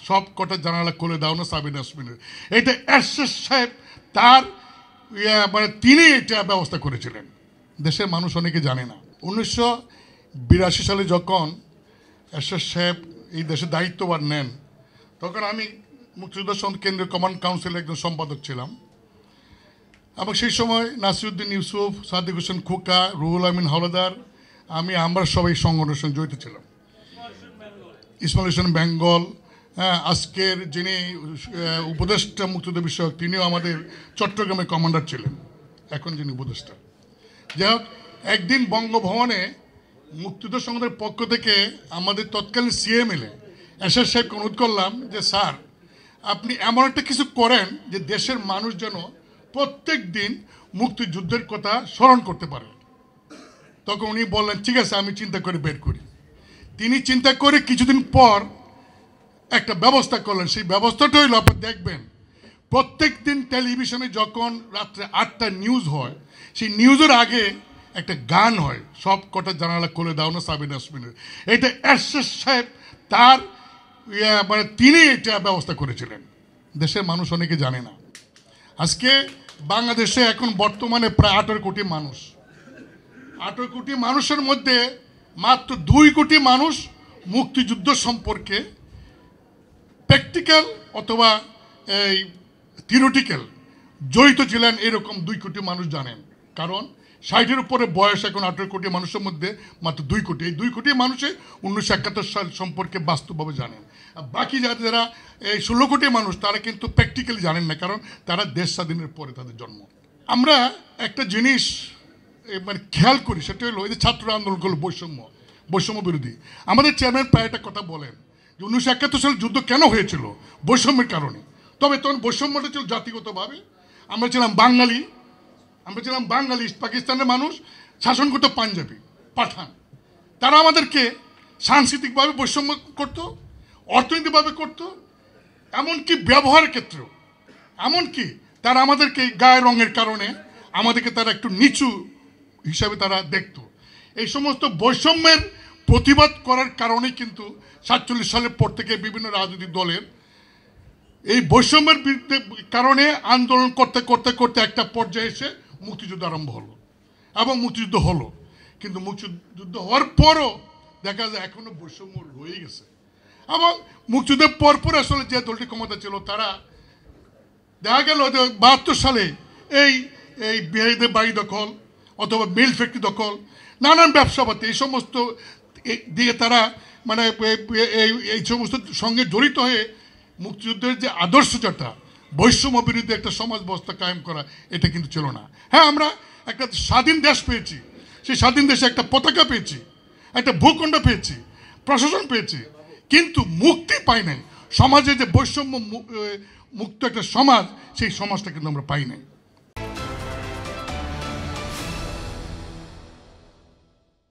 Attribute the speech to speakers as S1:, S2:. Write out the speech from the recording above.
S1: সব কটা জানালা খুলে দাও না সাবিনা ইয়াসমিনের। এটা এরশাদ সাহেব তার মানে তিনি এটা ব্যবস্থা করেছিলেন। দেশের মানুষ অনেকে জানে না 1982 সালে যখন এরশাদ সাহেব এই দেশের দায়িত্বভার নেন, তখন আমি মুক্তিযোদ্ধা কেন্দ্রীয় কমান্ড কাউন্সিলের একজন সম্পাদক ছিলাম এবং সেই সময় নাসিরউদ্দিন ইউসুফ, সাদিক হোসেন খোকা, রুহুল আমিন হাওলাদার, আমরা সবাই সংগঠনের সঙ্গে জড়িত ছিলাম। ইসমাইল হোসেন বেঙ্গল, আজকের যিনি উপদেষ্টা মুক্তিযুদ্ধ বিষয়ক তিনিও আমাদের চট্টগ্রামের কমান্ডার ছিলেন, এখন যিনি উপদেষ্টা। যাই হোক, একদিন বঙ্গভবনে মুক্তিযুদ্ধ সংগঠনের পক্ষ থেকে আমাদের তৎকালীন সিএমএলএ এরশাদ সাহেবকে অনুরোধ করলাম যে স্যার আপনি এমন একটা কিছু করেন যে দেশের মানুষ যেন প্রত্যেক দিন মুক্তিযুদ্ধের কথা স্মরণ করতে পারে। তখন উনি বললেন ঠিক আছে, আমি চিন্তা করে বের করি। তিনি চিন্তা করে কিছুদিন পর একটা ব্যবস্থা করলেন। সেই ব্যবস্থাটা হইল, আপনি দেখবেন প্রত্যেক দিন টেলিভিশনে যখন রাত্রে 8টায় নিউজ হয়, সেই নিউজের আগে একটা গান হয়, সব কটা জানালা খুলে দাও না সাবিনা ইয়াসমিনের। এটা এরশাদ সাহেব তার মানে তিনি এটা ব্যবস্থা করেছিলেন। দেশের মানুষ অনেকে জানে না। আজকে বাংলাদেশে এখন বর্তমানে প্রায় 18 কোটি মানুষ। 18 কোটি মানুষের মধ্যে মাত্র 2 কোটি মানুষ মুক্তিযুদ্ধ সম্পর্কে প্র্যাকটিক্যাল অথবা এই থিওরিটিক্যাল জড়িত ছিলেন, এরকম 2 কোটি মানুষ জানেন। কারণ 60-এর উপরে বয়স এখন 18 কোটি মানুষের মধ্যে মাত্র 2 কোটি। এই 2 কোটি মানুষে 1971 সাল সম্পর্কে বাস্তবভাবে জানেন। আর বাকি যারা এই 16 কোটি মানুষ তারা কিন্তু প্র্যাকটিক্যালি জানেন না, কারণ তারা দেশ স্বাধীনের পরে তাদের জন্ম। আমরা একটা জিনিস মানে খেয়াল করি, সেটা হলো এই যে ছাত্র আন্দোলন করলো বৈষম্য বিরোধী। আমাদের চেয়ারম্যান প্রায় একটা কথা বলেন যে 1971 সালে যুদ্ধ কেন হয়েছিল? বৈষম্যের কারণে। তবে তখন বৈষম্যটা ছিল জাতিগতভাবে। আমরা ছিলাম বাঙালি, পাকিস্তানের মানুষ শাসন করতো পাঞ্জাবি, পাঠান। তারা আমাদেরকে সাংস্কৃতিকভাবে বৈষম্য করতো, অর্থনৈতিকভাবে করতো, এমনকি ব্যবহারের ক্ষেত্রেও। এমনকি তারা আমাদেরকে গায়ের রঙের কারণে আমাদেরকে তারা একটু নিচু হিসাবে তারা দেখতো। এই সমস্ত বৈষম্যের প্রতিবাদ করার কারণেই কিন্তু 47 সালের পর থেকে বিভিন্ন রাজনৈতিক দলের এই বৈষম্যের বিরুদ্ধে কারণে আন্দোলন করতে করতে করতে একটা পর্যায়ে এসে মুক্তিযুদ্ধ আরম্ভ হলো এবং মুক্তিযুদ্ধ হলো। কিন্তু মুক্তিযুদ্ধ হওয়ার পরও দেখা যায় এখনো বৈষম্য রয়ে গেছে। এবং মুক্তিযুদ্ধের পরপর আসলে যে দলটি ক্ষমতা ছিল তারা দেখা গেল 72 সালে এই বিহারীদের বাড়ি দখল অথবা মিল ফ্যাক্টরি দখল, নানান ব্যবসাপাতি, এই সমস্ত দিকে তারা মানে এই সমস্ত সঙ্গে জড়িত হয়ে মুক্তিযুদ্ধের যে আদর্শটা বৈষম্য বিরুদ্ধে একটা সমাজ ব্যবস্থা কায়েম করা, এটা কিন্তু ছিল না। হ্যাঁ, আমরা একটা স্বাধীন দেশ পেয়েছি, সেই স্বাধীন দেশে একটা পতাকা পেয়েছি, একটা ভূখণ্ড পেয়েছি, প্রশাসন পেয়েছি, কিন্তু মুক্তি পাই নাই। সমাজে যে বৈষম্য মুক্ত একটা সমাজ, সেই সমাজটা কিন্তু আমরা পাই নাই।